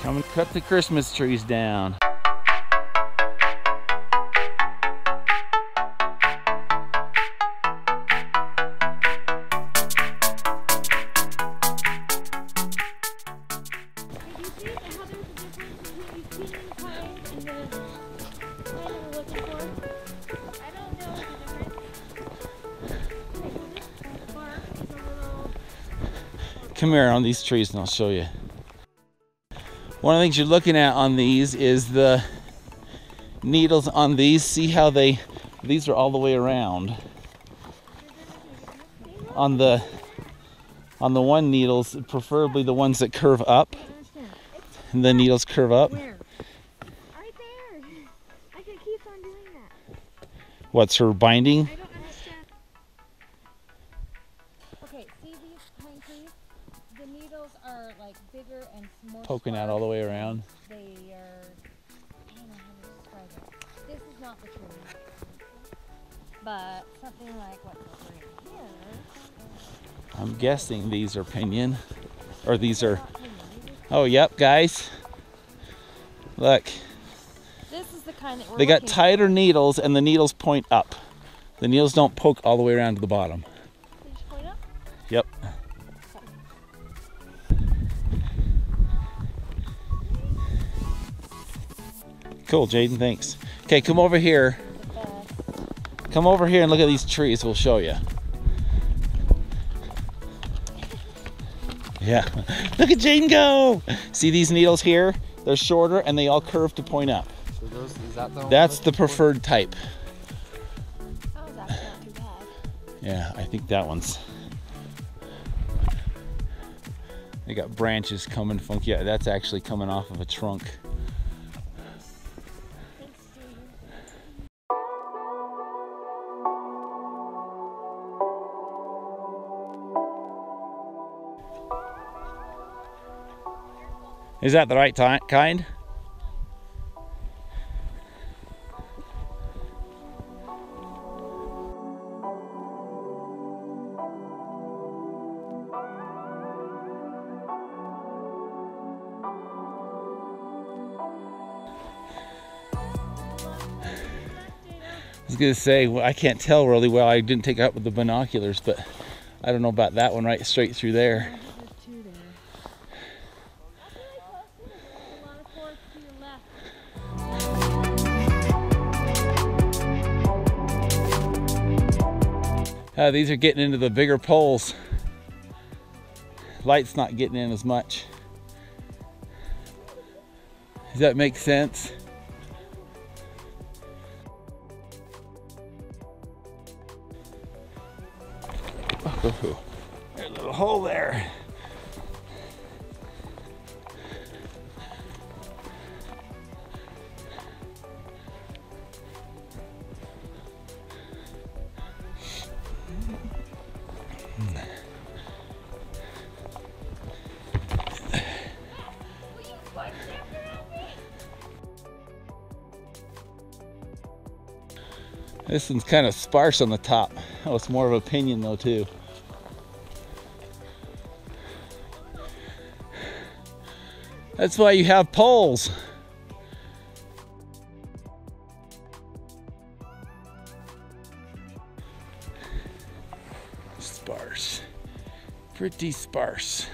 Come and cut the Christmas trees down. Come here on these trees and I'll show you. One of the things you're looking at on these is the needles on these. See how these are all the way around. On the one needles, preferably the ones that curve up. And the needles curve up. Where? Right there. I could keep on doing that. What's her binding? I don't understand. Okay, see these pine trees? The needles are like bigger and more Poking out all the way around. They are, I don't know how to describe it. This is not the tree. But something like what's over here. I'm guessing these are pinion. Or these are... Oh, yep, guys. Look. This is the kind that we're They got looking tighter for. needles and the needles point up. The needles don't poke all the way around to the bottom. They just point up? Yep. Cool, Jaden, thanks. Okay, come over here. Come over here and look at these trees, we'll show you. Yeah, look at Jaden go! See these needles here? They're shorter and they all curve to point up. So those, is that the That's the preferred type. Oh, that's not too bad. Yeah, I think that one's... They got branches coming funky. Yeah, that's actually coming off of a trunk. Thanks, Steve. Is that the right kind? I was gonna say, well, I can't tell really well. I didn't take it out with the binoculars, but I don't know about that one right straight through there. These are getting into the bigger poles. Light's not getting in as much. Does that make sense? Oh, there's a little hole there. This one's kind of sparse on the top. Oh, it's more of a pinion though too. That's why you have poles. Sparse. Pretty sparse.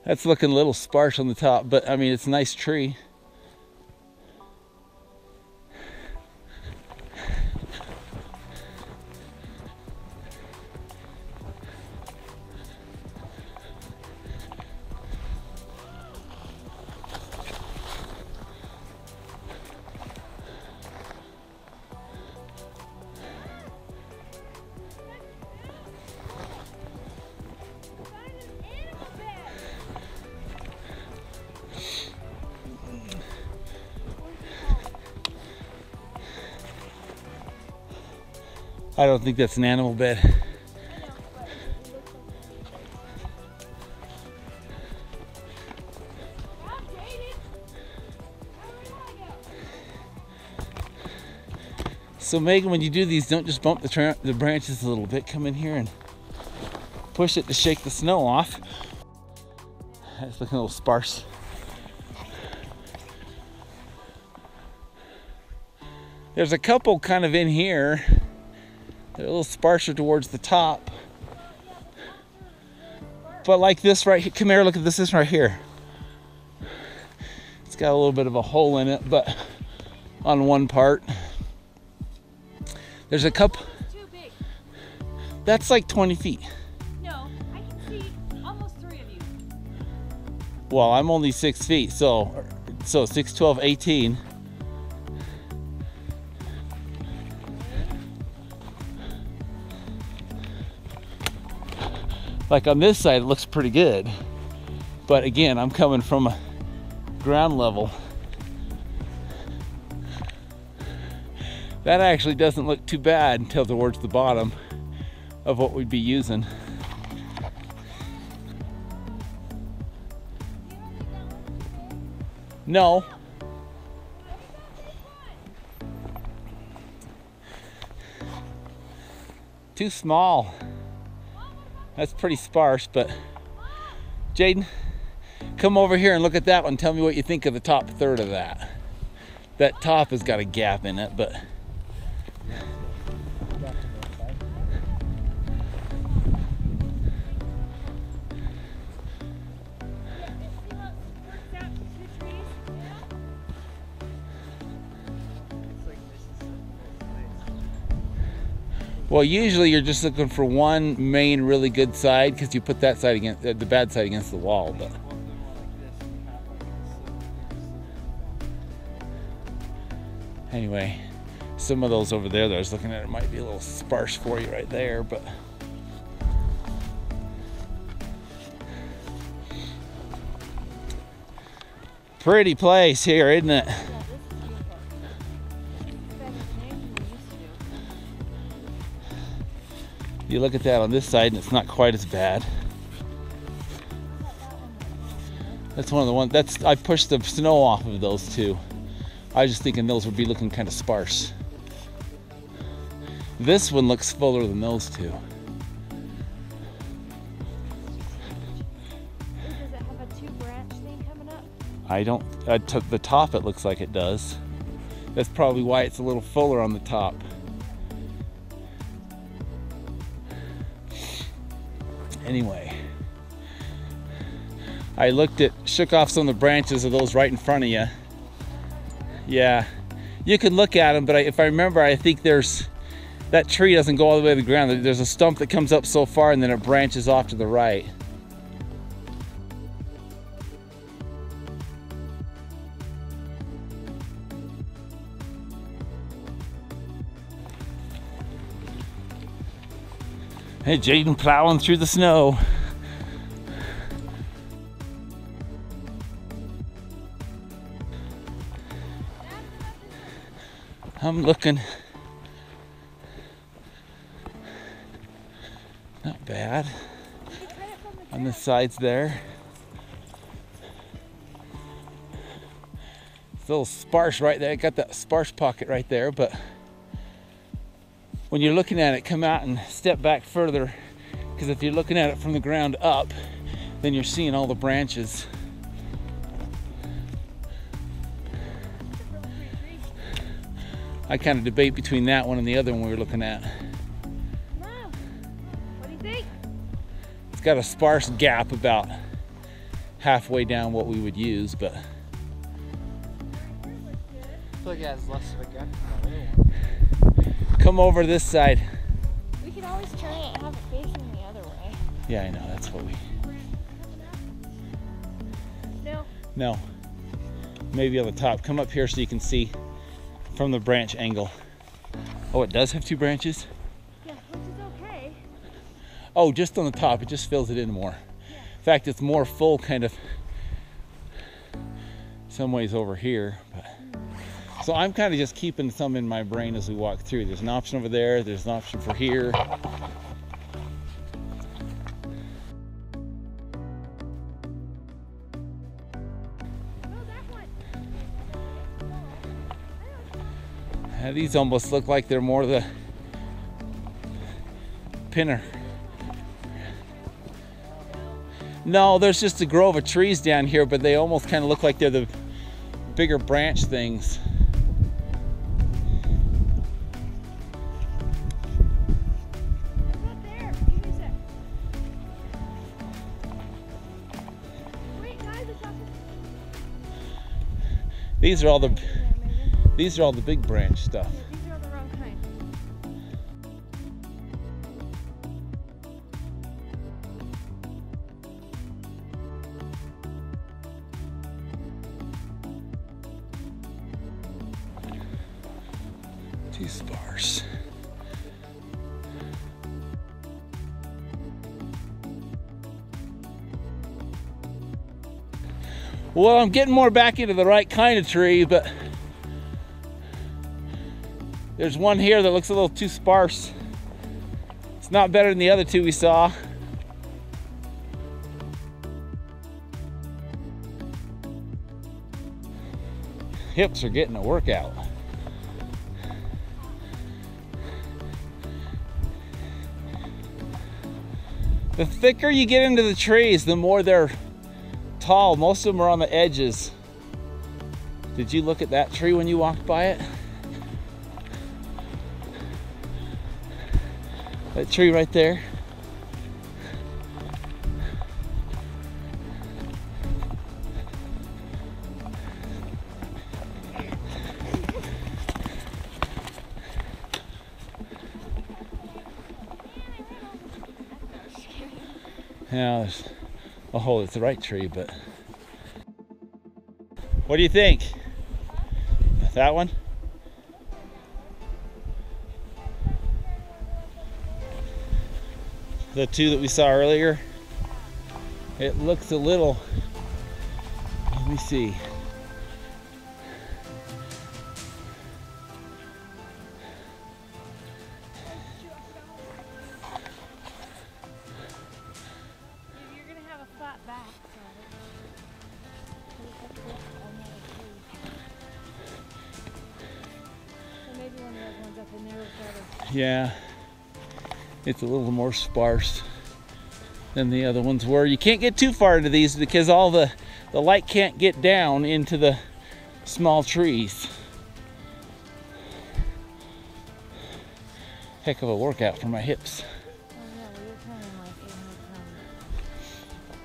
That's looking a little sparse on the top, but I mean, it's a nice tree. I don't think that's an animal bed. I know, but it looks like So Megan, when you do these, don't just bump the branches a little bit. Come in here and push it to shake the snow off. It's looking a little sparse. There's a couple kind of in here. They're a little sparser towards the top. But like this right here, come here, look at this right here. It's got a little bit of a hole in it, but on one part. There's a couple. too big. That's like 20 feet. No, I can see almost 3 of you. Well, I'm only 6 feet, so 6, 12, 18. Like on this side, it looks pretty good. But again, I'm coming from a ground level. That actually doesn't look too bad until towards the bottom of what we'd be using. No. Too small. That's pretty sparse, but Jaden, come over here and look at that one. Tell me what you think of the top third of that. That top has got a gap in it, but well, usually you're just looking for one main really good side because you put that side against the bad side against the wall. But anyway, some of those over there that I was looking at, it might be a little sparse for you right there, but pretty place here, isn't it? You look at that on this side and it's not quite as bad. That's one of the ones, I pushed the snow off of those two. I was just thinking those would be looking kind of sparse. This one looks fuller than those two. Does it have a 2-branch thing coming up? I don't, the top it looks like it does. That's probably why it's a little fuller on the top. Anyway, I shook off some of the branches of those right in front of you. Yeah, you can look at them, but if I remember, I think that tree doesn't go all the way to the ground. There's a stump that comes up so far and then it branches off to the right. Hey, Jaden plowing through the snow. I'm looking. Not bad. On the sides there. It's a little sparse right there. Got that sparse pocket right there, but when you're looking at it, come out and step back further, because if you're looking at it from the ground up, then you're seeing all the branches. I kind of debate between that one and the other one we were looking at. Wow. What do you think? It's got a sparse gap about halfway down what we would use, but I feel like it has less of a gap than the other one. come over this side. We could always turn it and have it facing the other way. Yeah, I know, that's what we... No. No. Maybe on the top. Come up here so you can see from the branch angle. Oh, it does have 2 branches? Yeah, which is okay. Oh, just on the top. It just fills it in more. Yeah. In fact, it's more full kind of some ways over here. But So I'm kind of just keeping some in my brain as we walk through. There's an option over there, there's an option for here. These almost look like they're more the pinner. No, there's just a grove of trees down here, but they almost kind of look like they're the bigger branch things. These are all the big branch stuff. These are all the wrong kind. Too sparse. Well, I'm getting more back into the right kind of tree, but there's one here that looks a little too sparse. It's not better than the other two we saw. Hips are getting a workout. The thicker you get into the trees, the more they're tall. Most of them are on the edges. Did you look at that tree when you walked by it? That tree right there. Yeah, there's a hole. It's the right tree, but what do you think? That one? The two that we saw earlier? It looks a little, let me see. You're gonna have a flat back, so maybe one of those ones up in there is better. Yeah, it's a little more sparse than the other ones were. You can't get too far into these because all the light can't get down into the small trees. Heck of a workout for my hips. Oh yeah, well you're carrying like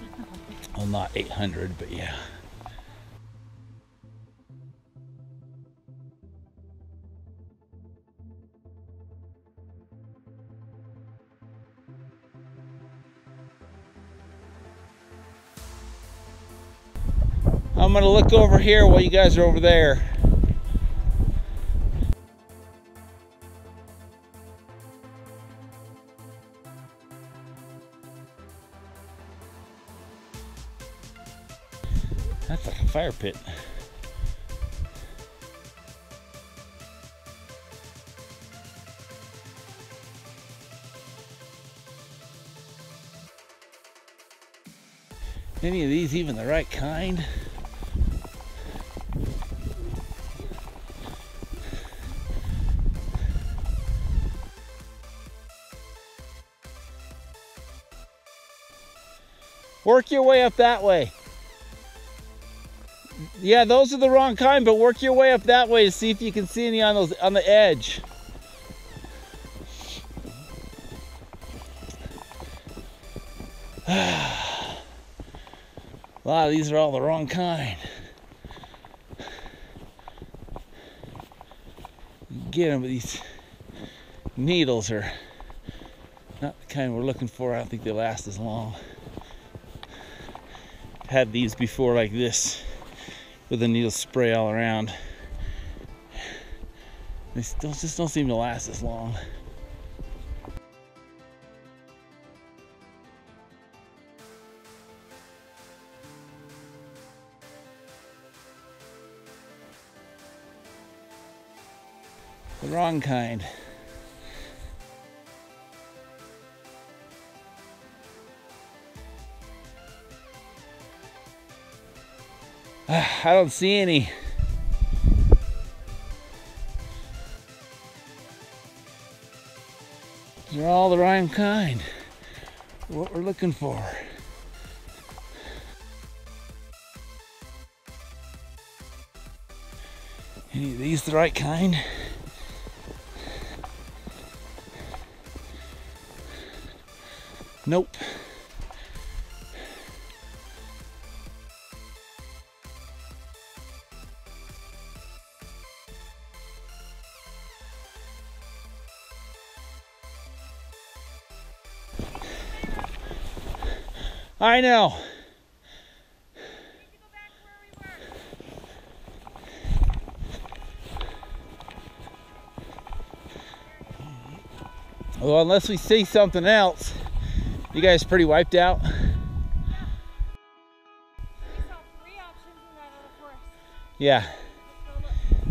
800 pounds. Well, not 800, but yeah. I'm gonna look over here while you guys are over there. That's like a fire pit. Any of these even the right kind? Work your way up that way. Yeah, those are the wrong kind, but work your way up that way to see if you can see any on those on the edge. Wow, these are all the wrong kind. Get them, but these needles are not the kind we're looking for. I don't think they last as long. Had these before like this, with the needle spray all around. They still just don't seem to last as long. wrong kind. I don't see any. They're all the wrong kind. What we're looking for. Any of these the right kind? Nope. I know. Well, unless we see something else, you guys pretty wiped out. We saw 3 options in that other forest. Yeah.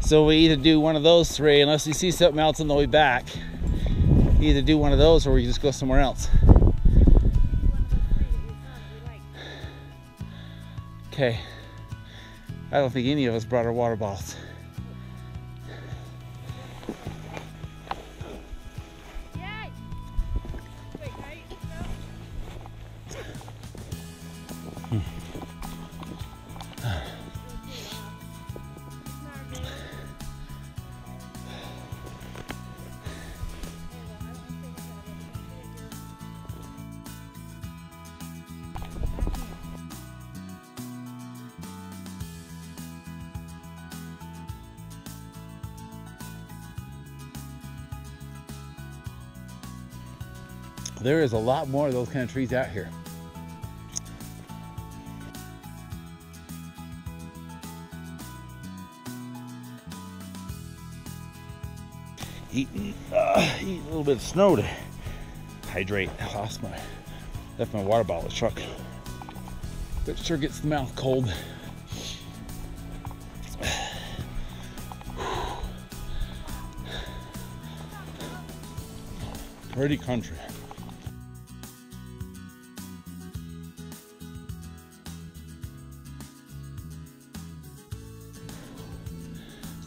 So we either do one of those 3, unless we see something else on the way back. Either do one of those or we just go somewhere else. Okay. I don't think any of us brought our water bottles. Yay! Wait, can I eat this There is a lot more of those kind of trees out here. Eating a little bit of snow to hydrate. I left my water bottle in the truck. That sure gets the mouth cold. Pretty country.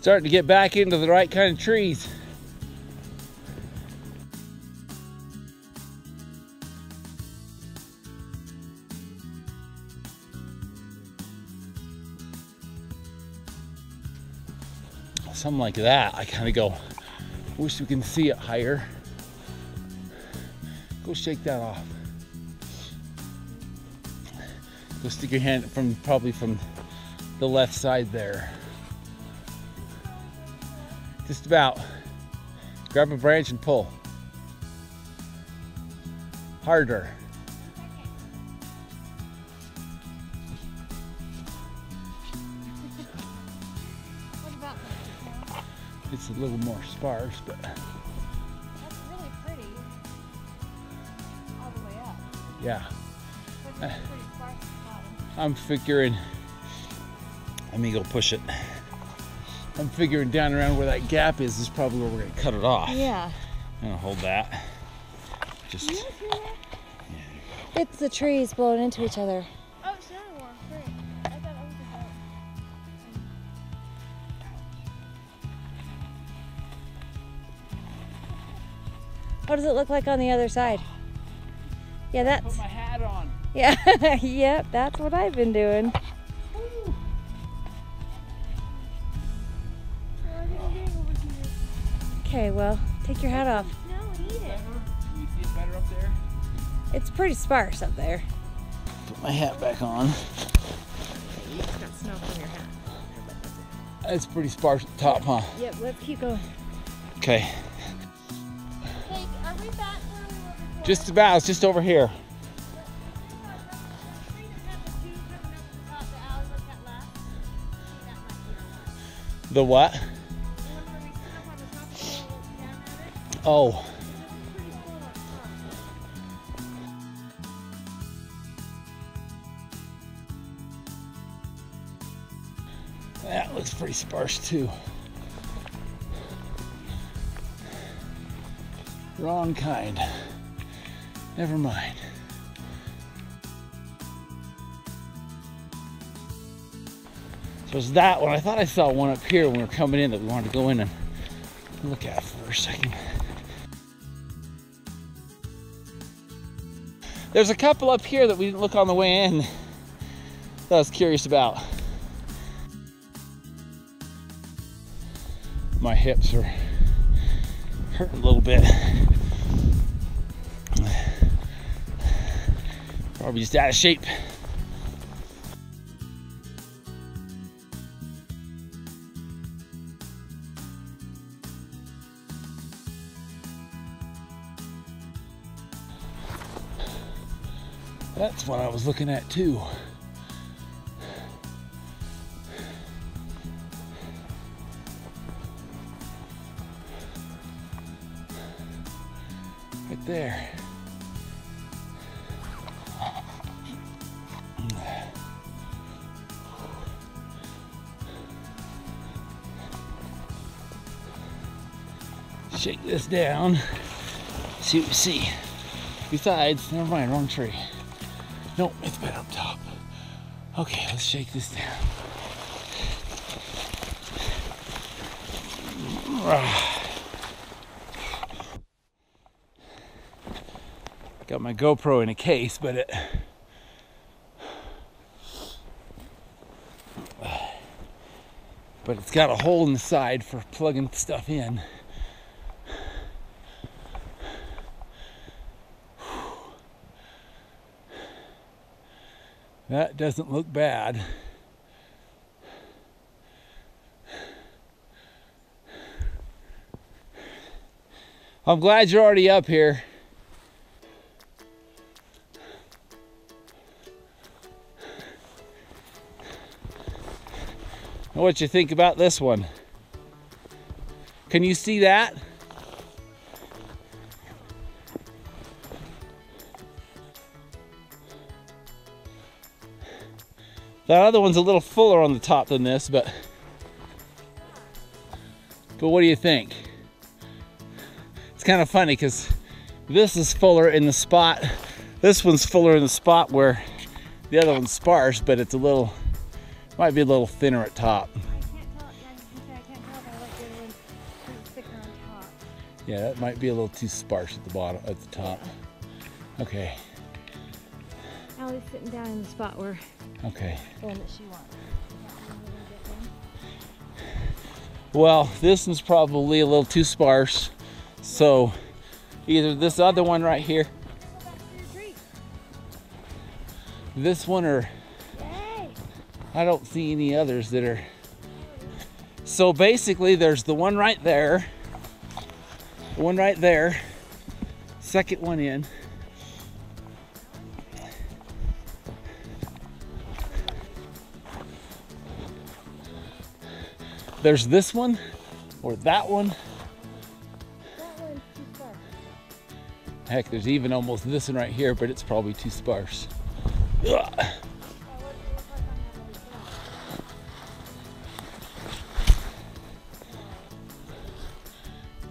Starting to get back into the right kind of trees. Something like that, I kind of go, wish we can see it higher. Go shake that off. Go stick your hand probably from the left side there. Just about. Grab a branch and pull. Harder. What about this? It's a little more sparse, but That's really pretty. All the way up. yeah. But it's pretty sparse at the bottom. I'm figuring, let me go push it. I'm figuring down around where that gap is probably where we're gonna cut it off. Yeah. I'm gonna hold that. Just, Do you guys hear that? It's the trees blowing into each other. Oh, it's another one. Great. I thought that was a boat. What does it look like on the other side? Yeah, that's. put my hat on. Yeah, yep, that's what I've been doing. Okay, well, take your hat off. No, eat it. Can you see it better up there? It's pretty sparse up there. Put my hat back on. You just got snow from your hat. It's pretty sparse at the top, huh? Yep, let's keep going. Okay. Hey, are we back where we were before? Just about, it's just over here. The what? Oh. That looks pretty sparse too. Wrong kind. Never mind. So it's that one. I thought I saw one up here when we were coming in that we wanted to go in and look at for a second. There's a couple up here that we didn't look on the way in that I was curious about. My hips are hurting a little bit. Probably just out of shape. That's what I was looking at too. Right there. Shake this down. See what we see. Besides, never mind, wrong tree. Nope, it's better up top. Okay, let's shake this down. Got my GoPro in a case, but it's got a hole in the side for plugging stuff in. That doesn't look bad. I'm glad you're already up here. What you think about this one? Can you see that? The other one's a little fuller on the top than this, but what do you think? It's kind of funny because this is fuller in the spot. This one's fuller in the spot where the other one's sparse, but it's a little, might be a little thinner at top. I can't tell. I can't tell if I like the other one pretty thicker on top. Yeah, that might be a little too sparse at the bottom, at the top. Okay. Allie's sitting down in the spot where Okay. the one that she wants. Well, this one's probably a little too sparse. So either this other one right here, this one, or I don't see any others that are. So basically there's the one right there, the one right there, second one in. There's this one, or that one. That one's too sparse. Heck, there's even almost this one right here, but it's probably too sparse. Ugh.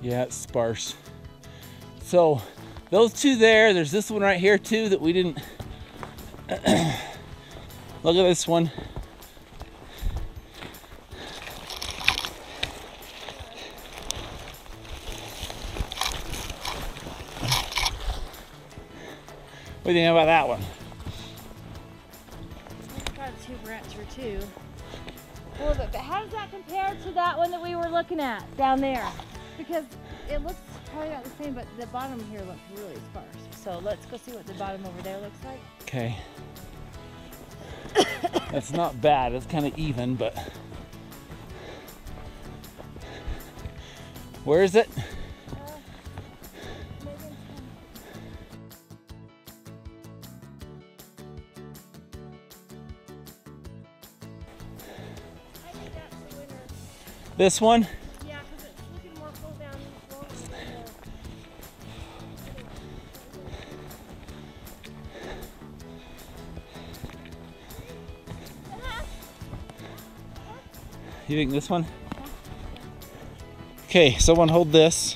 Yeah, it's sparse. So those two there, there's this one right here too that we didn't. Look at this one. What do you think about that one? It's got a two brancher too. A little bit, but how does that compare to that one that we were looking at down there? Because it looks probably about the same, but the bottom here looks really sparse. So let's go see what the bottom over there looks like. Okay. That's not bad. It's kind of even, but where is it? This one? Yeah, because it's looking more full down the floor. You think this one? Okay, someone hold this.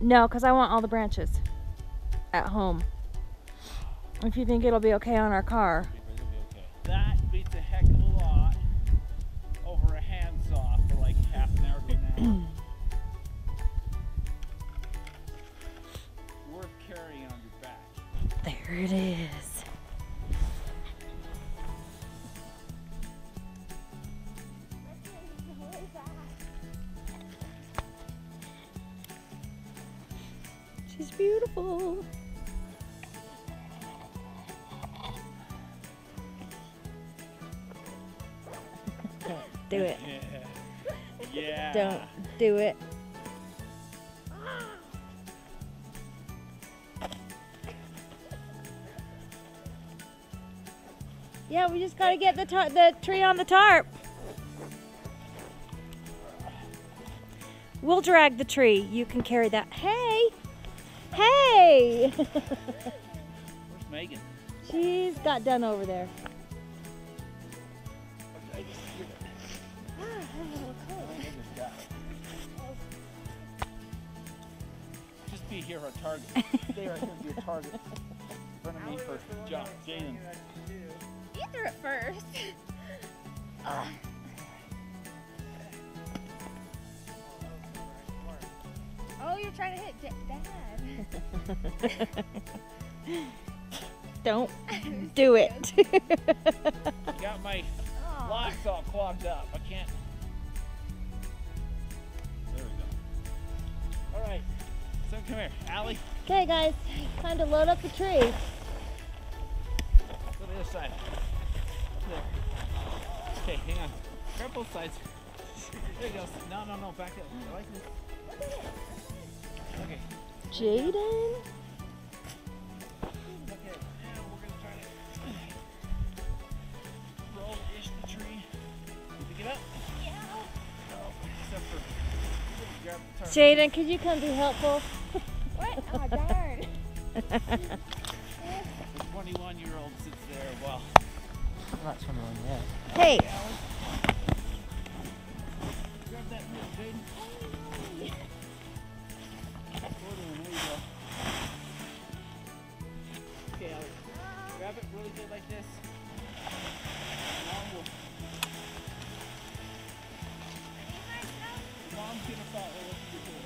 No, because I want all the branches at home. If you think it'll be okay on our car. That beats a heck of a lot over a handsaw for like half an hour to an hour. Worth carrying on your back. There it is. She's beautiful. Don't do it. Yeah. Don't do it. Yeah, we just gotta get the tree on the tarp. We'll drag the tree. You can carry that. Hey! Hey! Where's Megan? She's got done over there. Just be here a target. Stay right here and be a target. In front of me for John, Jaden. You threw it first. Oh, you're trying to hit Dad. Don't do it. Got my locks all clogged up. I can't. There we go. All right. So come here, Allie. Okay, guys, time to load up the tree. Go to the other side. There. Okay, hang on. Grab both sides. There you go. No, no, no. Back up. I like this. Okay. Jaden? Okay, now we're going to try to roll-ish the tree. Pick it up. Yeah. Oh, except for grab the tarp. Jaden, could you come be helpful? What? Oh, darn. The 21-year-old sits there while... I'm not 21 yet. Hey. Grab that hook, Jaden. There you go. Okay, Allie. Grab it really good like this. Mom will... Mom's gonna follow what you're doing.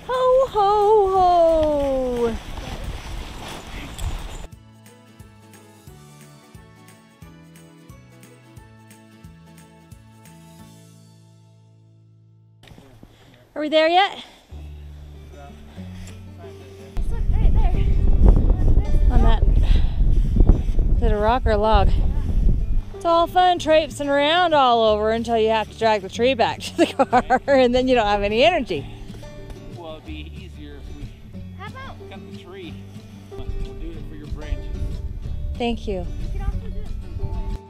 Ho, ho, ho. Are we there yet? Look, right there. On that, is it a rock or a log? It's all fun traipsing around all over until you have to drag the tree back to the car and then you don't have any energy. Well, it'd be easier if we How about cut the tree. We'll do it for your branches. Thank you. you can also do it from below?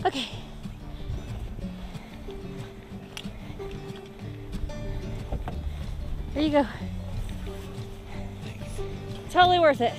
Okay. Here you go. Totally worth it.